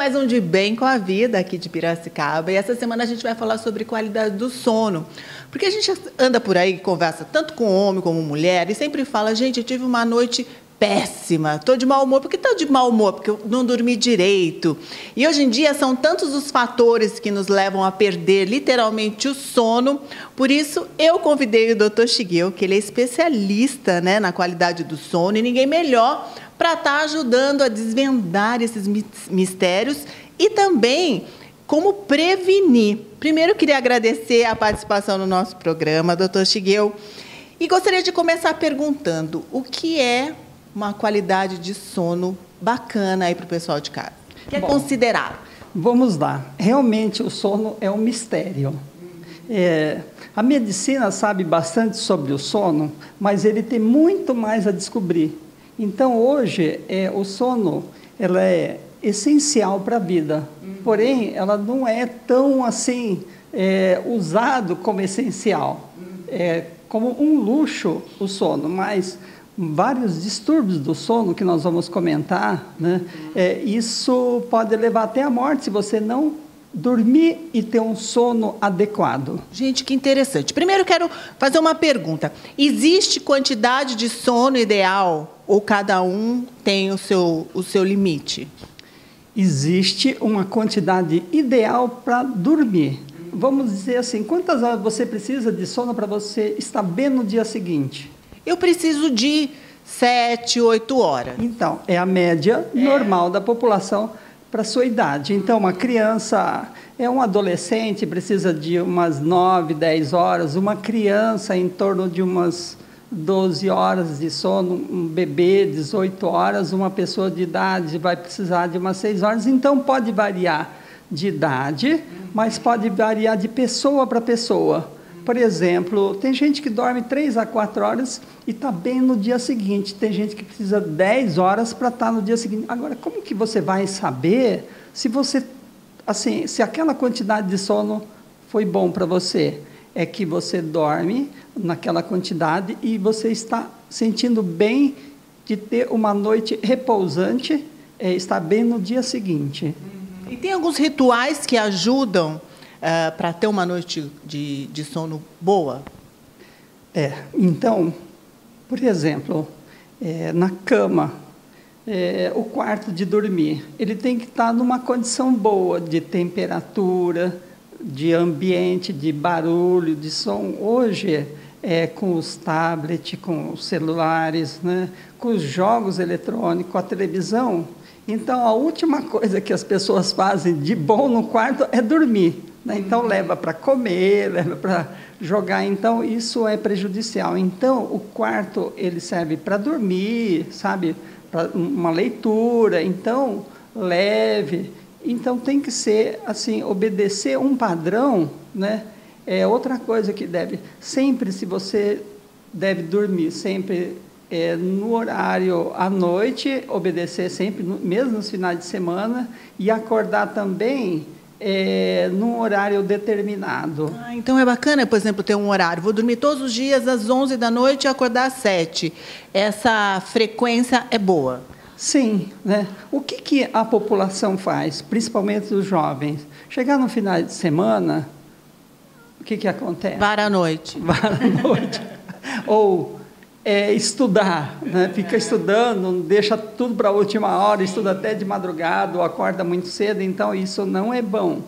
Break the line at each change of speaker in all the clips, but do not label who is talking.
mais um De Bem com a Vida aqui de Piracicaba. E essa semana a gente vai falar sobre qualidade do sono. Porque a gente anda por aí, conversa tanto com homem como mulher, e sempre fala, gente, eu tive uma noite péssima, estou de mau humor. Por que estou de mau humor? Porque eu não dormi direito. E hoje em dia são tantos os fatores que nos levam a perder literalmente o sono. Por isso, eu convidei o Dr. Shigeo, que ele é especialista, né, na qualidade do sono, e ninguém melhor para estar ajudando a desvendar esses mistérios e também como prevenir. Primeiro, eu queria agradecer a participação no nosso programa, Dr. Shigeo, e gostaria de começar perguntando o que é uma qualidade de sono bacana aí para o pessoal de casa. O que é considerado?
Vamos lá. Realmente, o sono é um mistério. A medicina sabe bastante sobre o sono, mas ele tem muito mais a descobrir. Então, hoje, o sono ela é essencial para a vida, porém, ela não é tão assim usado como essencial. É como um luxo o sono, mas vários distúrbios do sono que nós vamos comentar, né? Isso pode levar até a morte se você não dormir e ter um sono adequado.
Gente, que interessante. Primeiro, quero fazer uma pergunta. Existe quantidade de sono ideal ou cada um tem o seu limite?
Existe uma quantidade ideal para dormir. Vamos dizer assim, quantas horas você precisa de sono para você estar bem no dia seguinte?
Eu preciso de 7, 8 horas.
Então, é a média normal da população para a sua idade. Então, uma criança, um adolescente, precisa de umas 9, 10 horas, uma criança em torno de umas 12 horas de sono, um bebê 18 horas, uma pessoa de idade vai precisar de umas 6 horas. Então, pode variar de idade, mas pode variar de pessoa para pessoa. Por exemplo, tem gente que dorme 3 a 4 horas e está bem no dia seguinte. Tem gente que precisa 10 horas para estar no dia seguinte. Agora, como que você vai saber se aquela quantidade de sono foi bom para você? É que você dorme naquela quantidade e você está sentindo bem de ter uma noite repousante, estar bem no dia seguinte.
E tem alguns rituais que ajudam para ter uma noite de sono boa?
Então, por exemplo, na cama, o quarto de dormir, ele tem que estar numa condição boa de temperatura, de ambiente, de barulho, de som. Hoje, com os tablets, com os celulares, né, com os jogos eletrônicos, a televisão. Então, a última coisa que as pessoas fazem de bom no quarto é dormir. Então, leva para comer, leva para jogar. Então, isso é prejudicial. Então, o quarto, ele serve para dormir, sabe? Para uma leitura. Então, leve. Então, tem que ser, assim, obedecer um padrão, né? Outra coisa que sempre, se você deve dormir, sempre no horário à noite, obedecer sempre, mesmo nos finais de semana, e acordar também num horário determinado.
Então é bacana, por exemplo, ter um horário. Vou dormir todos os dias às 11 da noite e acordar às 7. Essa frequência é boa?
Sim, né? O que a população faz, principalmente os jovens? Chegar no final de semana, o que acontece?
Vara à noite.
Vara à noite. Ou estudar, né? Fica estudando, deixa tudo para a última hora, estuda até de madrugada, ou acorda muito cedo, então isso não é bom.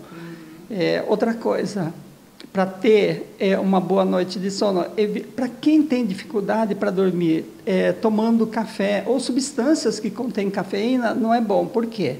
Outra coisa, para ter uma boa noite de sono, para quem tem dificuldade para dormir, tomando café ou substâncias que contêm cafeína, não é bom. Por quê?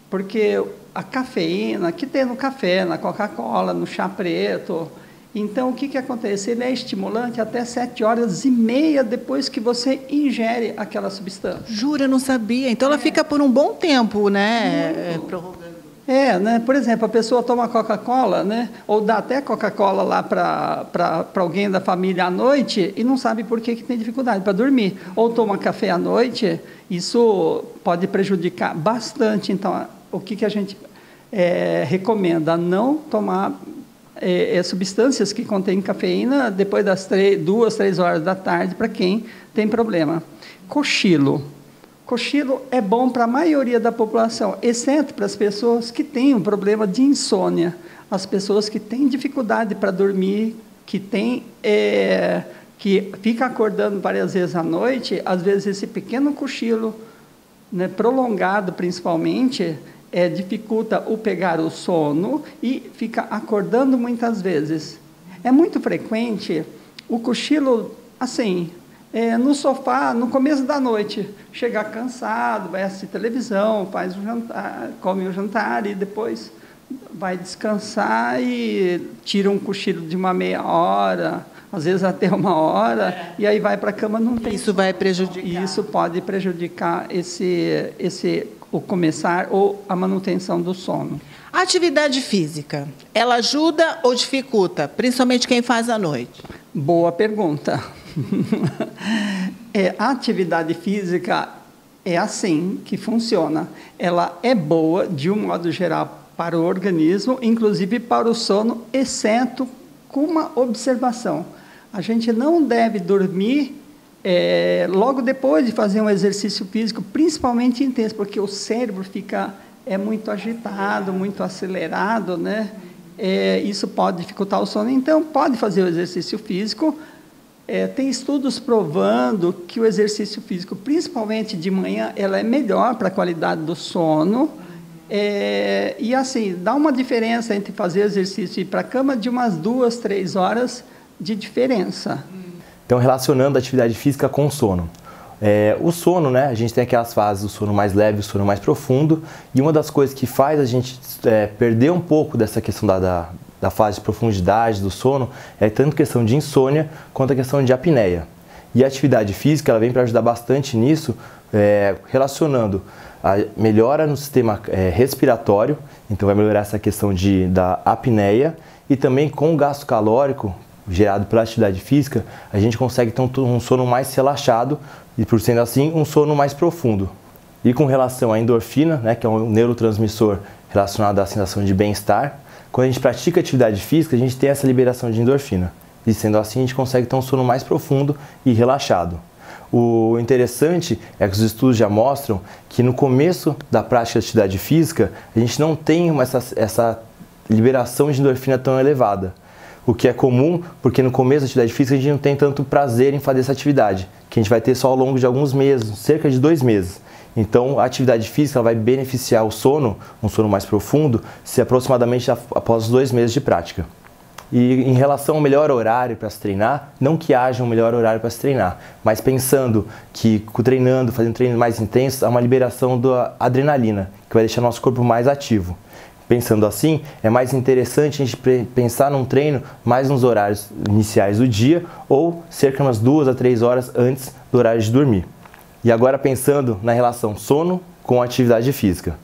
Porque a cafeína que tem no café, na Coca-Cola, no chá preto, então o que acontece? Ele é estimulante até 7h30 depois que você ingere aquela substância.
Jura, eu não sabia. Então ela fica por um bom tempo, né? Prorrogando.
Né? Por exemplo, a pessoa toma Coca-Cola, né? Ou dá até Coca-Cola lá para alguém da família à noite e não sabe por que tem dificuldade para dormir. Ou toma café à noite, isso pode prejudicar bastante. Então, o que a gente recomenda? Não tomar substâncias que contêm cafeína depois das 2, 3 horas da tarde para quem tem problema. Cochilo. Cochilo é bom para a maioria da população, exceto para as pessoas que têm um problema de insônia, as pessoas que têm dificuldade para dormir, que fica acordando várias vezes à noite. Às vezes esse pequeno cochilo, né, prolongado principalmente, dificulta o pegar o sono e fica acordando muitas vezes. É muito frequente o cochilo, assim, no sofá, no começo da noite, chegar cansado, vai assistir televisão, faz o jantar, come o jantar e depois vai descansar e tira um cochilo de uma meia hora, às vezes até uma hora, e aí vai para a cama, não tem.
Isso vai prejudicar.
Isso pode prejudicar o começar ou a manutenção do sono.
A atividade física, ela ajuda ou dificulta, principalmente quem faz à noite?
Boa pergunta. A atividade física é assim que funciona. Ela é boa, de um modo geral, para o organismo, inclusive para o sono, exceto com uma observação. A gente não deve dormir logo depois de fazer um exercício físico, principalmente intenso, porque o cérebro fica muito agitado, muito acelerado, né? Isso pode dificultar o sono. Então, pode fazer o exercício físico. Tem estudos provando que o exercício físico, principalmente de manhã, ela é melhor para a qualidade do sono. E assim, dá uma diferença entre fazer exercício e ir para a cama de umas 2, 3 horas de diferença.
Então, relacionando a atividade física com o sono. O sono, né? A gente tem aquelas fases do sono mais leve e o sono mais profundo. E uma das coisas que faz a gente perder um pouco dessa questão da fase de profundidade do sono é tanto questão de insônia quanto a questão de apneia. E a atividade física ela vem para ajudar bastante nisso, relacionando a melhora no sistema respiratório, então vai melhorar essa questão da apneia, e também com o gasto calórico gerado pela atividade física, a gente consegue ter um sono mais relaxado e, por sendo assim, um sono mais profundo. E com relação à endorfina, né, que é um neurotransmissor relacionado à sensação de bem-estar, quando a gente pratica atividade física, a gente tem essa liberação de endorfina. E sendo assim, a gente consegue ter um sono mais profundo e relaxado. O interessante é que os estudos já mostram que no começo da prática de atividade física, a gente não tem essa liberação de endorfina tão elevada. O que é comum, porque no começo da atividade física a gente não tem tanto prazer em fazer essa atividade, que a gente vai ter só ao longo de alguns meses, cerca de 2 meses. Então, a atividade física vai beneficiar o sono, um sono mais profundo, se aproximadamente após os 2 meses de prática. E em relação ao melhor horário para se treinar, não que haja um melhor horário para se treinar, mas pensando que treinando, fazendo treinos mais intensos, há uma liberação da adrenalina, que vai deixar nosso corpo mais ativo. Pensando assim, é mais interessante a gente pensar num treino mais nos horários iniciais do dia ou cerca de umas 2 a 3 horas antes do horário de dormir. E agora pensando na relação sono com atividade física.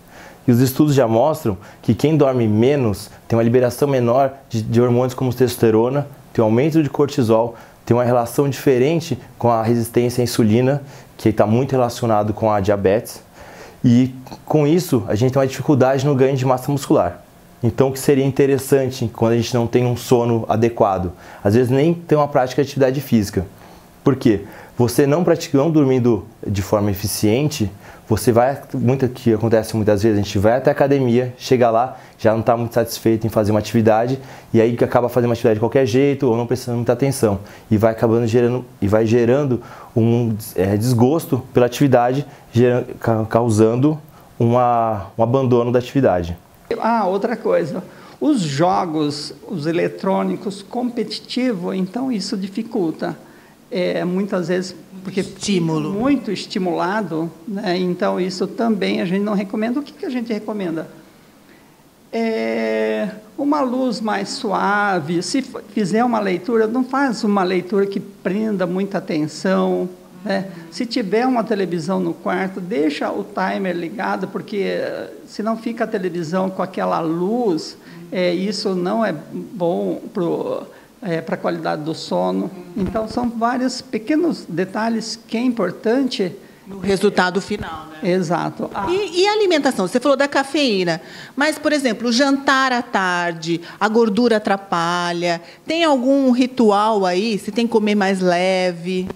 E os estudos já mostram que quem dorme menos tem uma liberação menor de hormônios como testosterona, tem um aumento de cortisol, tem uma relação diferente com a resistência à insulina, que está muito relacionado com a diabetes. E com isso, a gente tem uma dificuldade no ganho de massa muscular. Então, o que seria interessante quando a gente não tem um sono adequado? Às vezes nem tem uma prática de atividade física. Por quê? Você não dormindo de forma eficiente, você vai, que acontece muitas vezes, a gente vai até a academia, chega lá, já não está muito satisfeito em fazer uma atividade, e aí acaba fazendo uma atividade de qualquer jeito, ou não prestando muita atenção, e vai acabando gerando um desgosto pela atividade, causando um abandono da atividade.
Outra coisa, os jogos, os eletrônicos competitivos, então isso dificulta. Muitas vezes porque
estímulo.
Muito estimulado, né? Então isso também a gente não recomenda. O que a gente recomenda? Uma luz mais suave. Se fizer uma leitura, não faz uma leitura que prenda muita atenção, né? Se tiver uma televisão no quarto, deixa o timer ligado, porque senão fica a televisão com aquela luz, isso não é bom para a qualidade do sono. Então, são vários pequenos detalhes que é importante.
No resultado final, né?
Exato.
E a alimentação? Você falou da cafeína, mas, por exemplo, o jantar à tarde, a gordura atrapalha? Tem algum ritual aí? Se tem que comer mais leve?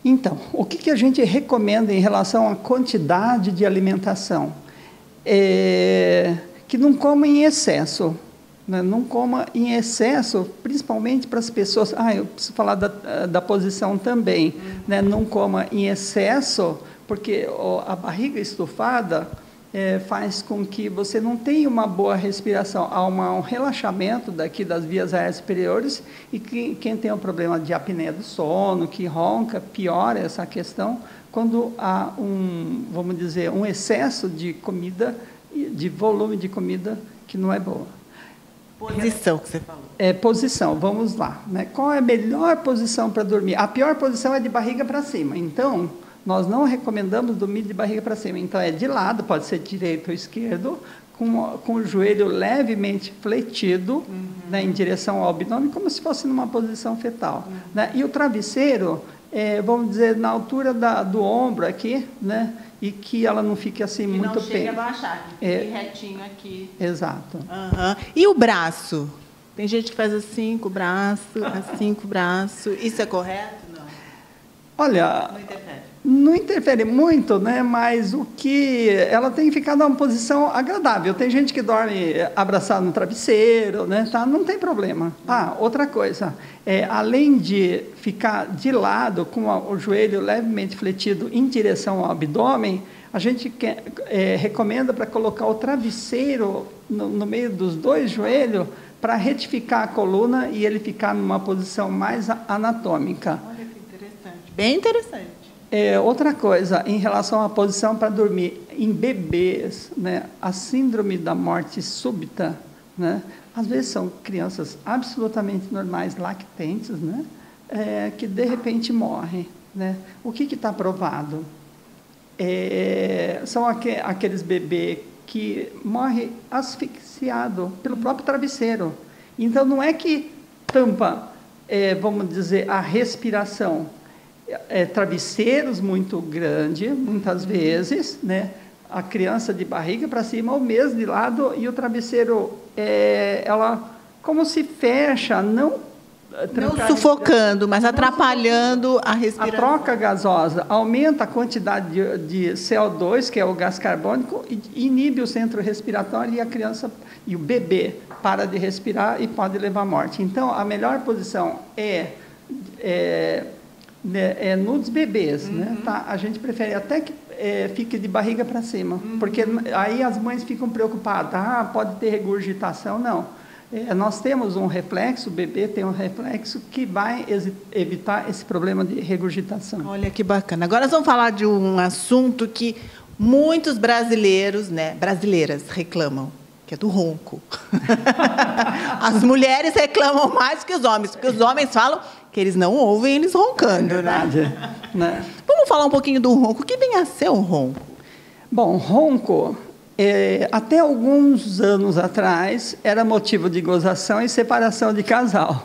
Então, o que a gente recomenda em relação à quantidade de alimentação? Que não coma em excesso. Né? Não coma em excesso, principalmente para as pessoas... eu preciso falar da posição também. Né? Não coma em excesso, porque a barriga estufada faz com que você não tenha uma boa respiração. Há um relaxamento daqui das vias aéreas superiores, e quem tem um problema de apneia do sono, que ronca, piora essa questão quando há vamos dizer, um excesso de comida, de volume de comida que não é boa.
Posição que você falou.
Posição, vamos lá. Né? Qual é a melhor posição para dormir? A pior posição é de barriga para cima. Então, nós não recomendamos dormir de barriga para cima. Então, é de lado, pode ser direito ou esquerdo, com o joelho levemente fletido, né, em direção ao abdômen, como se fosse numa posição fetal. Né? E o travesseiro, vamos dizer, na altura do ombro aqui, né? E que ela não fique assim muito
não chega a baixar, que fique retinho aqui.
Exato.
E o braço? Tem gente que faz assim com o braço, assim com o braço. Isso é correto? Não.
Olha,
não interfere.
Não interfere muito, né? Mas ela tem que ficar numa posição agradável. Tem gente que dorme abraçado no travesseiro, né? Tá? Não tem problema. Outra coisa, além de ficar de lado, com o joelho levemente fletido em direção ao abdômen, a gente recomenda para colocar o travesseiro no meio dos dois joelhos, para retificar a coluna e ele ficar numa posição mais anatômica.
Olha que interessante. Bem interessante.
Outra coisa, em relação à posição para dormir, em bebês, né, a síndrome da morte súbita, né, às vezes são crianças absolutamente normais, lactentes, né, que de repente morrem. Né? O que está provado? São aqueles bebês que morrem asfixiados pelo próprio travesseiro. Então, não é que tampa, vamos dizer, a respiração. Travesseiros muito grandes, muitas vezes, né? A criança de barriga para cima, ou mesmo de lado, e o travesseiro, ela como se fecha, não
sufocando, mas atrapalhando a respiração.
A troca gasosa aumenta a quantidade de CO2, que é o gás carbônico, e inibe o centro respiratório, e a criança e o bebê para de respirar e pode levar à morte. Então, a melhor posição nos bebês, né? Tá? A gente prefere até que fique de barriga para cima, porque aí as mães ficam preocupadas, pode ter regurgitação. Não, nós temos um reflexo, o bebê tem um reflexo que vai evitar esse problema de regurgitação.
Olha que bacana. Agora nós vamos falar de um assunto que muitos brasileiros, né, brasileiras reclamam, que é do ronco. As mulheres reclamam mais que os homens, porque os homens falam que eles não ouvem eles roncando.
Verdade,
né? Vamos falar um pouquinho do ronco. O que vem a ser um ronco?
Bom, ronco, até alguns anos atrás, era motivo de gozação e separação de casal.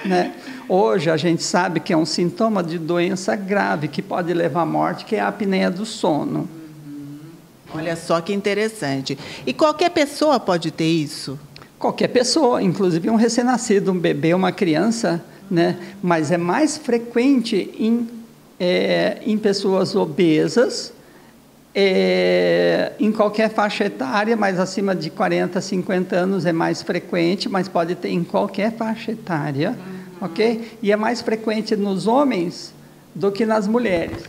Né? Hoje, a gente sabe que é um sintoma de doença grave, que pode levar à morte, que é a apneia do sono.
Olha só que interessante. E qualquer pessoa pode ter isso?
Qualquer pessoa, inclusive um recém-nascido, um bebê, uma criança, né? Mas é mais frequente em pessoas obesas, em qualquer faixa etária, mas acima de 40, 50 anos é mais frequente, mas pode ter em qualquer faixa etária, ok? E é mais frequente nos homens do que nas mulheres.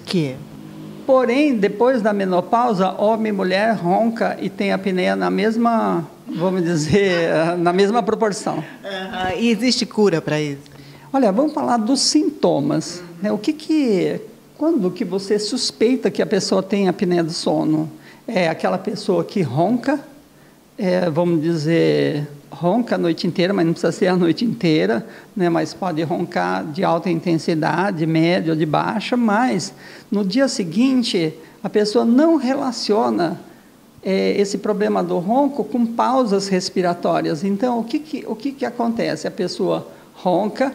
Porém, depois da menopausa, homem e mulher ronca e tem apneia na mesma, vamos dizer, na mesma proporção.
E existe cura para isso?
Olha, vamos falar dos sintomas. Né? Quando que você suspeita que a pessoa tem apneia do sono? É aquela pessoa que ronca, vamos dizer, ronca a noite inteira, mas não precisa ser a noite inteira, né? Mas pode roncar de alta intensidade, média ou de baixa, mas no dia seguinte a pessoa não relaciona esse problema do ronco com pausas respiratórias. Então, o que acontece? A pessoa ronca,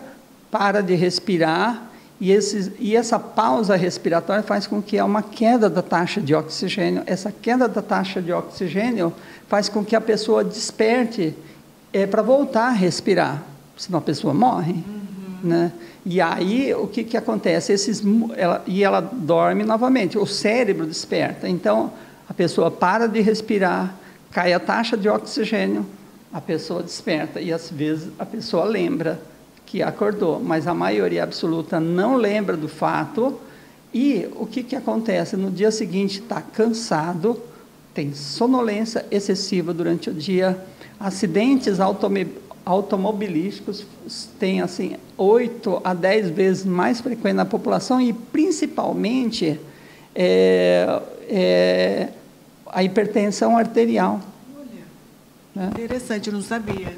para de respirar, e essa pausa respiratória faz com que há uma queda da taxa de oxigênio. Essa queda da taxa de oxigênio faz com que a pessoa desperte para voltar a respirar, senão a pessoa morre. né? E aí, o que acontece? Ela dorme novamente, o cérebro desperta. Então, a pessoa para de respirar, cai a taxa de oxigênio, a pessoa desperta. E, às vezes, a pessoa lembra que acordou, mas a maioria absoluta não lembra do fato. E o que acontece? No dia seguinte, está cansado, tem sonolência excessiva durante o dia, acidentes automobilísticos têm assim 8 a 10 vezes mais frequente na população, e principalmente a hipertensão arterial.
Olha,
né?
Interessante, eu não sabia.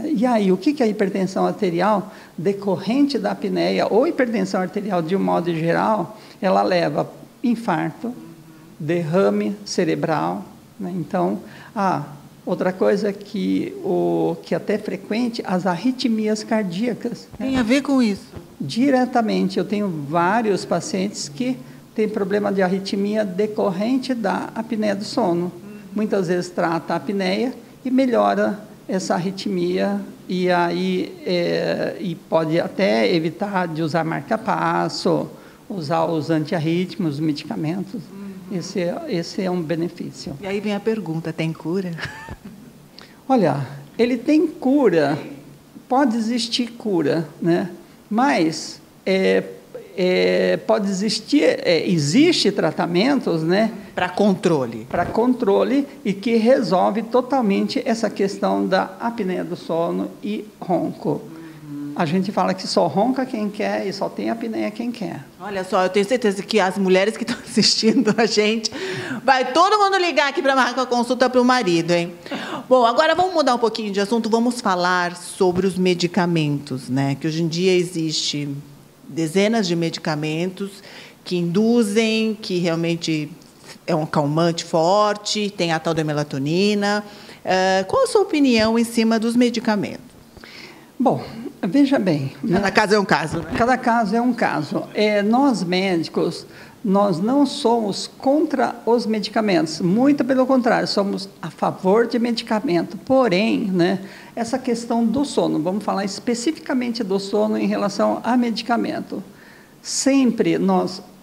E aí, o que é a hipertensão arterial? Decorrente da apneia ou hipertensão arterial de um modo geral, ela leva infarto, derrame cerebral, né? Então, outra coisa que até é frequente, as arritmias cardíacas.
Tem a ver com isso?
Diretamente, eu tenho vários pacientes que têm problema de arritmia decorrente da apneia do sono. Muitas vezes trata a apneia e melhora essa arritmia, e aí e pode até evitar de usar marca-passo, usar os antiarrítmicos, os medicamentos. Esse é um benefício.
E aí vem a pergunta, tem cura?
Olha, ele tem cura, pode existir cura, né? Mas pode existir, existe tratamentos, né?
Para controle.
Para controle, e que resolve totalmente essa questão da apneia do sono e ronco. A gente fala que só ronca quem quer e só tem apneia quem quer.
Olha só, eu tenho certeza que as mulheres que estão assistindo a gente, vai todo mundo ligar aqui para marcar a consulta para o marido, hein? Bom, agora vamos mudar um pouquinho de assunto, vamos falar sobre os medicamentos, né? Que hoje em dia existe dezenas de medicamentos que induzem, que realmente é um calmante forte, tem a tal da melatonina. Qual a sua opinião em cima dos medicamentos?
Bom, veja bem.
Cada caso é um caso, né?
Cada caso é um caso. Nós médicos, nós não somos contra os medicamentos, muito pelo contrário, somos a favor de medicamento. Porém, né, essa questão do sono, vamos falar especificamente do sono em relação a medicamento. Sempre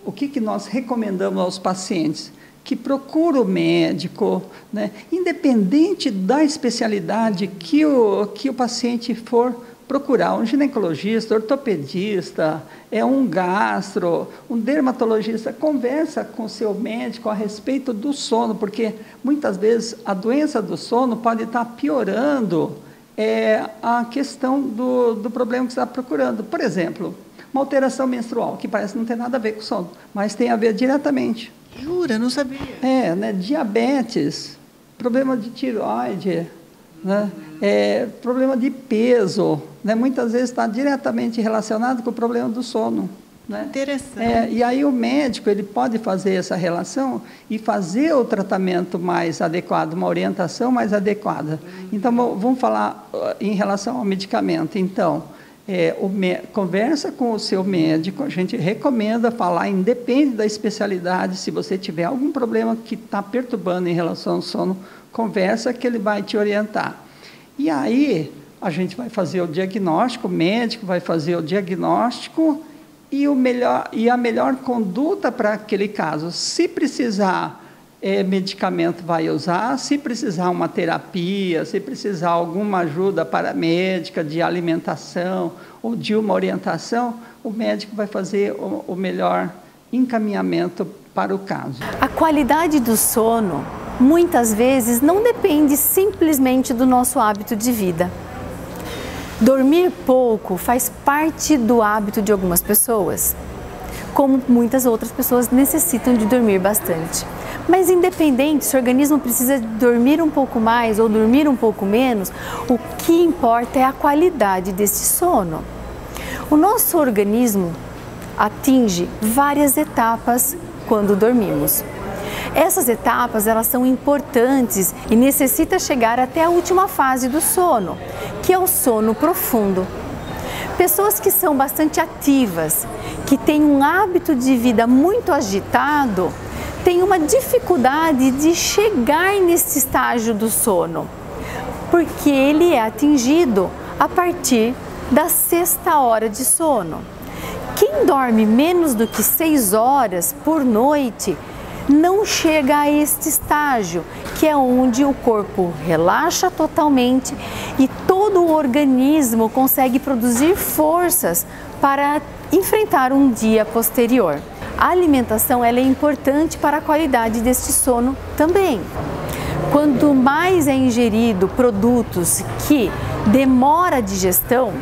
o que nós recomendamos aos pacientes? Que procure o médico, né, independente da especialidade que o paciente for procurar, um ginecologista, ortopedista, um gastro, um dermatologista, conversa com o seu médico a respeito do sono, porque muitas vezes a doença do sono pode estar piorando a questão do problema que você está procurando. Por exemplo, uma alteração menstrual, que parece não ter nada a ver com sono, mas tem a ver diretamente.
Jura? Não sabia.
Né? Diabetes, problema de tireoide, né? Problema de peso, né? Muitas vezes está diretamente relacionado com o problema do sono. Né?
Interessante.
E aí o médico ele pode fazer essa relação e fazer o tratamento mais adequado, uma orientação mais adequada. Então, vamos falar em relação ao medicamento. Então, conversa com o seu médico, a gente recomenda falar, independe da especialidade, se você tiver algum problema que está perturbando em relação ao sono, conversa que ele vai te orientar. E aí, a gente vai fazer o diagnóstico, o médico vai fazer o diagnóstico e a melhor conduta para aquele caso. Se precisar medicamento, vai usar. Se precisar uma terapia, se precisar alguma ajuda paramédica de alimentação ou de uma orientação, o médico vai fazer o melhor encaminhamento para o caso.
A qualidade do sono, muitas vezes, não depende simplesmente do nosso hábito de vida. Dormir pouco faz parte do hábito de algumas pessoas, como muitas outras pessoas necessitam de dormir bastante. Mas independente se o organismo precisa dormir um pouco mais ou dormir um pouco menos, o que importa é a qualidade desse sono. O nosso organismo atinge várias etapas quando dormimos. Essas etapas, elas são importantes e necessitam chegar até a última fase do sono, que é o sono profundo. Pessoas que são bastante ativas, que têm um hábito de vida muito agitado, têm uma dificuldade de chegar nesse estágio do sono, porque ele é atingido a partir da 6ª hora de sono. Quem dorme menos do que 6 horas por noite não chega a este estágio, que é onde o corpo relaxa totalmente e todo o organismo consegue produzir forças para enfrentar um dia posterior. A alimentação ela é importante para a qualidade deste sono também. Quanto mais é ingerido produtos que demora a digestão,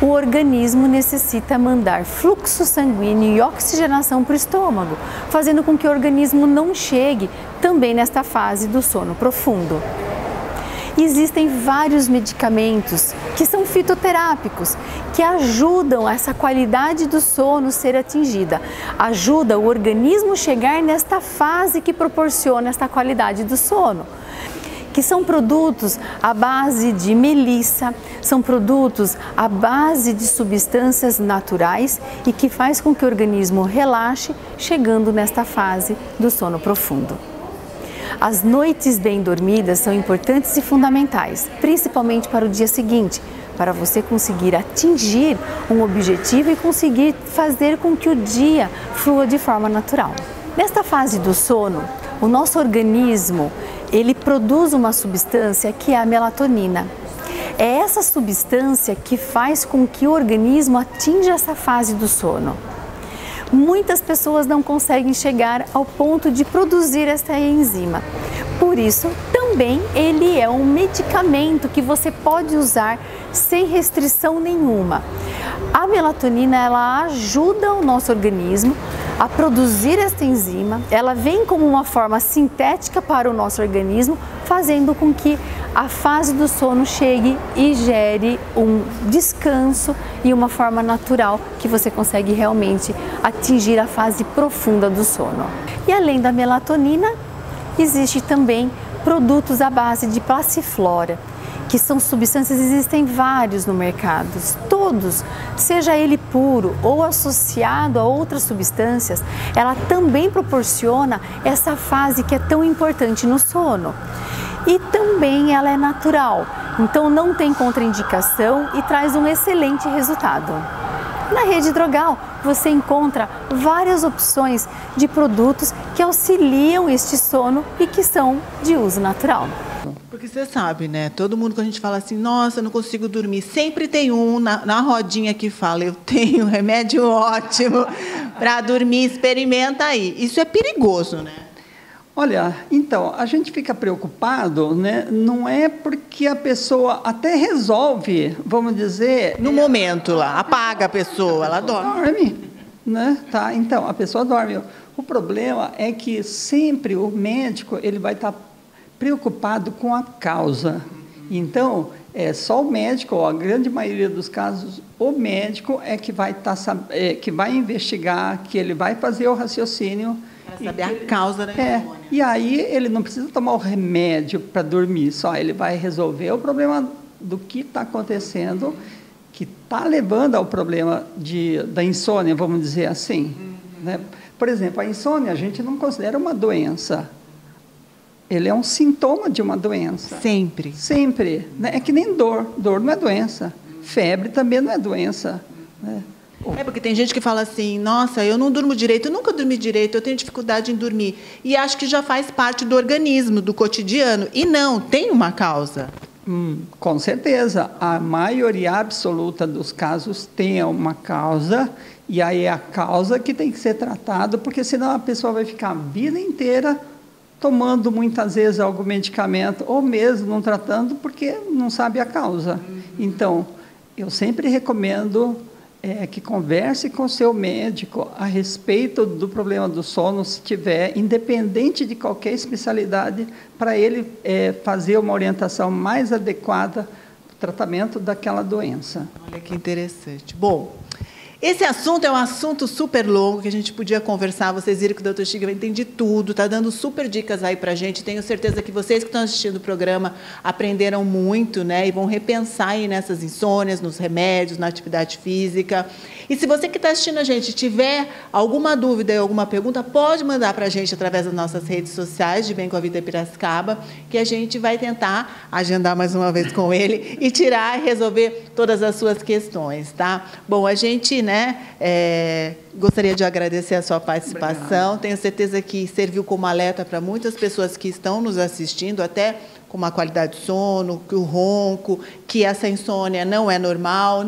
o organismo necessita mandar fluxo sanguíneo e oxigenação para o estômago, fazendo com que o organismo não chegue também nesta fase do sono profundo. Existem vários medicamentos que são fitoterápicos, que ajudam essa qualidade do sono ser atingida, ajuda o organismo chegar nesta fase que proporciona esta qualidade do sono. Que são produtos à base de melissa, são produtos à base de substâncias naturais e que faz com que o organismo relaxe, chegando nesta fase do sono profundo. As noites bem dormidas são importantes e fundamentais, principalmente para o dia seguinte, para você conseguir atingir um objetivo e conseguir fazer com que o dia flua de forma natural. Nesta fase do sono, o nosso organismo ele produz uma substância que é a melatonina. É essa substância que faz com que o organismo atinja essa fase do sono. Muitas pessoas não conseguem chegar ao ponto de produzir essa enzima. Por isso, também ele é um medicamento que você pode usar sem restrição nenhuma. A melatonina ela ajuda o nosso organismo a produzir essa enzima, ela vem como uma forma sintética para o nosso organismo, fazendo com que a fase do sono chegue e gere um descanso e uma forma natural que você consegue realmente atingir a fase profunda do sono. E além da melatonina, existe também produtos à base de passiflora, que são substâncias, existem vários no mercado, todos, seja ele puro ou associado a outras substâncias, ela também proporciona essa fase que é tão importante no sono. E também ela é natural, então não tem contraindicação e traz um excelente resultado. Na Rede Drogal você encontra várias opções de produtos que auxiliam este sono e que são de uso natural.
Porque você sabe, né? Todo mundo, quando a gente fala assim, nossa, eu não consigo dormir, sempre tem um na rodinha que fala, eu tenho remédio ótimo para dormir, experimenta aí. Isso é perigoso, né?
Olha, então, a gente fica preocupado, né? Não é porque a pessoa até resolve, vamos dizer...
No momento lá, apaga a pessoa, ela dorme.
Dorme, né? Tá, então, a pessoa dorme. O problema é que sempre o médico ele vai estar preocupado com a causa. Então, só o médico, ou a grande maioria dos casos, o médico é que vai que vai investigar, que ele vai fazer o raciocínio.
Para saber a causa da insônia.
E aí ele não precisa tomar o remédio para dormir, só ele vai resolver o problema do que está acontecendo, que está levando ao problema da insônia, vamos dizer assim. Né? Por exemplo, a insônia a gente não considera uma doença. Ele é um sintoma de uma doença.
Sempre.
Sempre. Né? É que nem dor. Dor não é doença. Febre também não é doença. Né?
É porque tem gente que fala assim, nossa, eu não durmo direito, eu nunca dormi direito, eu tenho dificuldade em dormir. E acho que já faz parte do organismo, do cotidiano. E não, tem uma causa.
Com certeza. A maioria absoluta dos casos tem uma causa, e aí é a causa que tem que ser tratada, porque senão a pessoa vai ficar a vida inteira tomando muitas vezes algum medicamento, ou mesmo não tratando, porque não sabe a causa. Então, eu sempre recomendo que converse com o seu médico a respeito do problema do sono, se tiver, independente de qualquer especialidade, para ele fazer uma orientação mais adequada para o tratamento daquela doença.
Olha que interessante. Bom, Esse assunto é um assunto super longo que a gente podia conversar. Vocês viram que o Dr. Stiglman entende tudo, está dando super dicas aí para a gente. Tenho certeza que vocês que estão assistindo o programa aprenderam muito, né? E vão repensar aí nessas insônias, nos remédios, na atividade física. E se você que está assistindo a gente tiver alguma dúvida ou alguma pergunta, pode mandar para a gente através das nossas redes sociais de Bem com a Vida Piracicaba, que a gente vai tentar agendar mais uma vez com ele e tirar e resolver todas as suas questões, tá? Bom, a gente, né, gostaria de agradecer a sua participação. Obrigado. Tenho certeza que serviu como alerta para muitas pessoas que estão nos assistindo, até com uma qualidade de sono, que o ronco, que essa insônia não é normal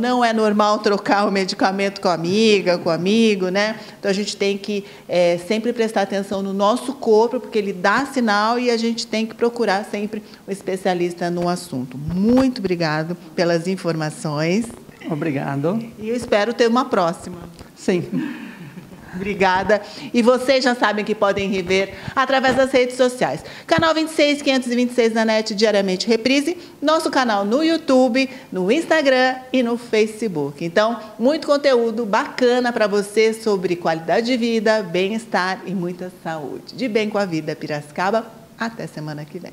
trocar o medicamento com a amiga, com o amigo, né? Então, a gente tem que sempre prestar atenção no nosso corpo, porque ele dá sinal e a gente tem que procurar sempre um especialista no assunto. Muito obrigado pelas informações.
Obrigado.
E eu espero ter uma próxima.
Sim.
Obrigada. E vocês já sabem que podem rever através das redes sociais. Canal 26, 526 da NET, diariamente reprise. Nosso canal no YouTube, no Instagram e no Facebook. Então, muito conteúdo bacana para você sobre qualidade de vida, bem-estar e muita saúde. De Bem com a Vida Piracicaba. Até semana que vem.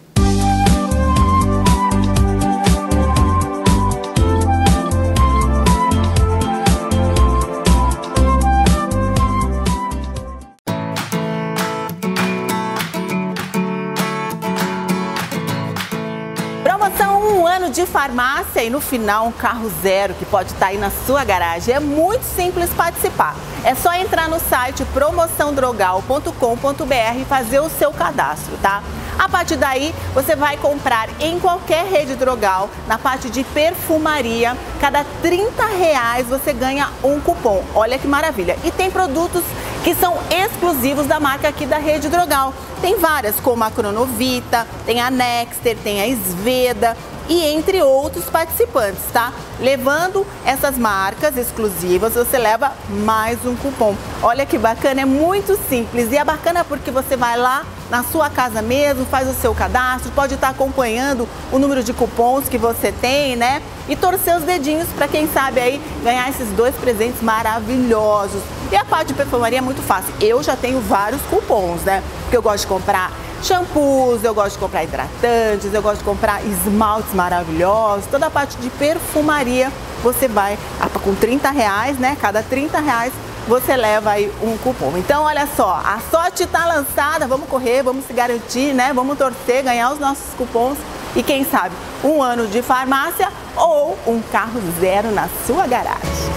De farmácia e no final um carro zero que pode estar aí na sua garagem. É muito simples participar. É só entrar no site promoçãodrogal.com.br e fazer o seu cadastro, tá? A partir daí, você vai comprar em qualquer rede drogal, na parte de perfumaria, cada R$30 você ganha um cupom. Olha que maravilha! E tem produtos que são exclusivos da marca aqui da Rede Drogal. Tem várias, como a Cronovita, tem a Nexter, tem a Sveda e entre outros participantes, tá? Levando essas marcas exclusivas, você leva mais um cupom. Olha que bacana, é muito simples e é bacana porque você vai lá na sua casa mesmo, faz o seu cadastro, pode estar acompanhando o número de cupons que você tem, né? E torcer os dedinhos para quem sabe aí ganhar esses 2 presentes maravilhosos. E a parte de perfumaria é muito fácil. Eu já tenho vários cupons, né? Porque eu gosto de comprar shampoos, eu gosto de comprar hidratantes, eu gosto de comprar esmaltes maravilhosos. Toda a parte de perfumaria você vai com R$30, né? Cada R$30 você leva aí um cupom. Então, olha só, a sorte está lançada, vamos correr, vamos se garantir, né? Vamos torcer, ganhar os nossos cupons e quem sabe, um ano de farmácia ou um carro zero na sua garagem.